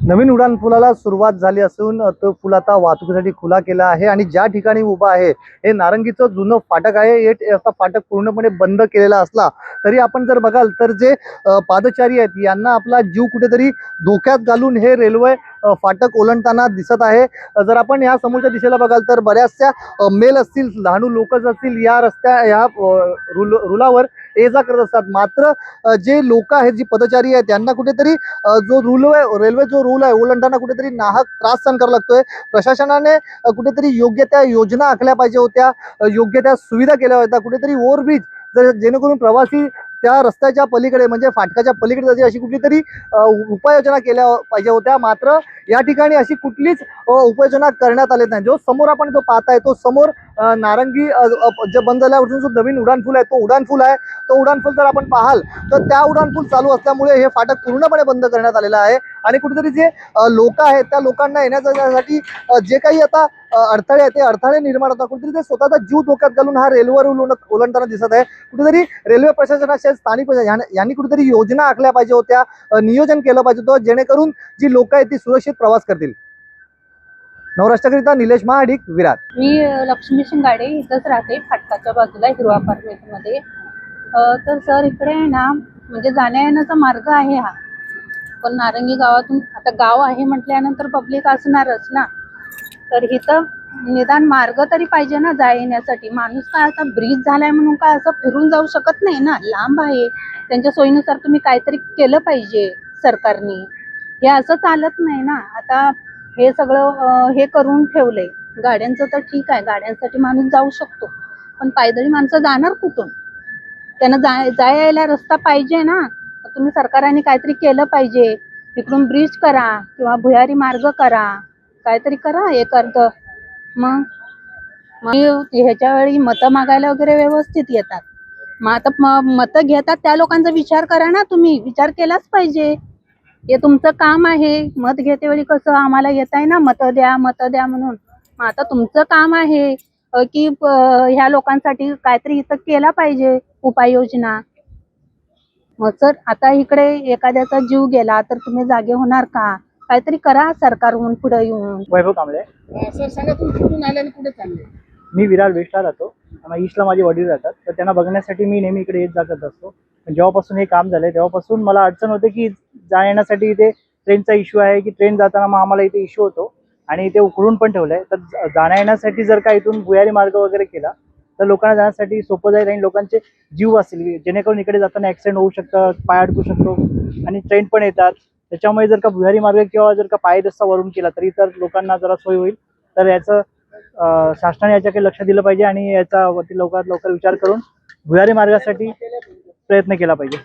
नवीन उडान पुलाला सुरुवात झाली असून तो पूल आता वाहतुकीसाठी खुला केला आहे आणि ज्या ठिकाणी उभा आहे हे नारंगीचं जुनं फाटक आहे। हे असा फाटक पूर्णपणे बंद केलेला असला तरी आपण जर बघाल तर जे पादचारी आहेत यांना आपला जीव कुठेतरी धोक्यात घालून हे रेल्वे फाटक ओलांडताना दिसत आहे। जर आपण या समोरच्या दिशेला बघाल तर बऱ्याचशा मेल असतील, लहानू लोक असतील या या रुलावर ये जा करत असतात। मात्र जे लोक आहेत, जी पदचारी आहेत त्यांना कुठेतरी जो रेल्वे जो रूल आहे ओलांडताना कुठेतरी नाहक त्रास सहन करावा लागतोय। प्रशासनाने कुठेतरी योग्य त्या योजना आखल्या पाहिजे होत्या, योग्य त्या सुविधा केल्या होत्या, कुठेतरी ओव्हरब्रिज जेणेकरून प्रवासी त्या रस्त्याच्या पलीकडे म्हणजे फाटकाच्या पलीकडे जाते अशी कुठलीतरी उपाययोजना केल्या पाहिजे होत्या। मात्र या ठिकाणी अशी कुठलीच उपाययोजना करण्यात आली नाही। जो समोर आपण जो पाहताय तो समोर नारंगी जे बंद झाल्यापासून जो नवीन उडानपूल आहे तो उडानपूल आहे। तो उडानपूल जर आपण पाहाल तर त्या उडानपूल चालू असल्यामुळे हे फाटक पूर्णपणे बंद करण्यात आलेलं आहे आणि कुठेतरी जे लोक आहेत त्या लोकांना येण्यासाठी जे काही आता अडथळे आहेत ते अडथळे निर्माण होतात। कुठेतरी ते स्वतःचा जीव धोक्यात घालून हा रेल्वे ओलांडताना दिसत आहे। कुठेतरी रेल्वे प्रशासनाच्या स्थानिक यांनी कुठेतरी योजना आखल्या पाहिजे होत्या, नियोजन केलं पाहिजे होतं जेणेकरून जी लोक आहेत ती सुरक्षित प्रवास करतील। नवराष्ट्रकरिता निलेश महाडिक, विरार। मी लक्ष्मी शिंगाडे इथंच राहते, फाटकाच्या बाजूला हिरवा अपार्टमेंटमध्ये। तर सर इकडे ना म्हणजे जाण्या येण्याचा मार्ग आहे हा, पण नारंगी गावातून आता गाव आहे म्हटल्यानंतर पब्लिक असणारच ना। तर इथं निदान मार्ग तरी पाहिजे ना जाण्या येण्यासाठी। माणूस काय आता ब्रिज झालाय म्हणून काय असं फिरून जाऊ शकत नाही ना, लांब आहे। त्यांच्या सोयीनुसार तुम्ही काहीतरी केलं पाहिजे सरकारने, हे असं चालत नाही ना। आता हे सगळं हे करून ठेवलंय। गाड्यांचं तर ठीक आहे, गाड्यांसाठी माणूस जाऊ शकतो, पण पायदळी माणसं जाणार कुठून? त्यांना जायला रस्ता पाहिजे ना। तुम्ही सरकारने काहीतरी केलं पाहिजे, इकडून ब्रिज करा किंवा भुयारी मार्ग करा, काहीतरी करा एक अर्ध। मग ह्याच्या वेळी मतं मागायला वगैरे व्यवस्थित येतात। मग आता मतं घेतात त्या लोकांचा विचार करा ना, तुम्ही विचार केलाच पाहिजे। हे तुमचं काम आहे। मत घेते वेळी कसं आम्हाला येत आहे ना मतं द्या म्हणून। मग आता तुमचं काम आहे की ह्या लोकांसाठी काहीतरी इथं केला पाहिजे उपाययोजना। मग सर आता इकडे एखाद्याचा जीव गेला तर तुम्ही जागे होणार का? काहीतरी करा सरकारहून पुढे येऊन। वैभव कांबळे। सर सांगा, तुम्ही कुठून आले आणि कुठे चालले? मी विरार वेस्टला राहतो आणि ईस्टला माझे वडील राहतात, तर त्यांना बघण्यासाठी मी नेहमी इकडे येत जात असतो। पण जेव्हापासून हे काम झालंय तेव्हापासून मला अडचण होते की जाण्यासाठी इथे ट्रेनचा इश्यू आहे की ट्रेन जाताना मग आम्हाला इथे इश्यू होतो आणि ते उकळून पण ठेवलंय। तर जाण्या येण्यासाठी जर का इथून भुयारी मार्ग वगैरे केला तर लोकांना जाण्यासाठी सोपं जाईल आणि लोकांचे जीव वाचतील, जेणेकरून इकडे जाताना ऍक्सिडेंट होऊ शकतं, पाय अडकू शकतो आणि ट्रेन पण येतात। त्याच्यामुळे जर का भुयारी मार्ग किंवा जर का पायी रस्ता वरून केला तरी तर लोकांना जरा सोय होईल। तर याचं शासनाने याच्याकडे लक्ष दिलं पाहिजे आणि याचा वरती लवकरात लवकर विचार करून भुयारी मार्गासाठी प्रयत्न केला पाहिजे।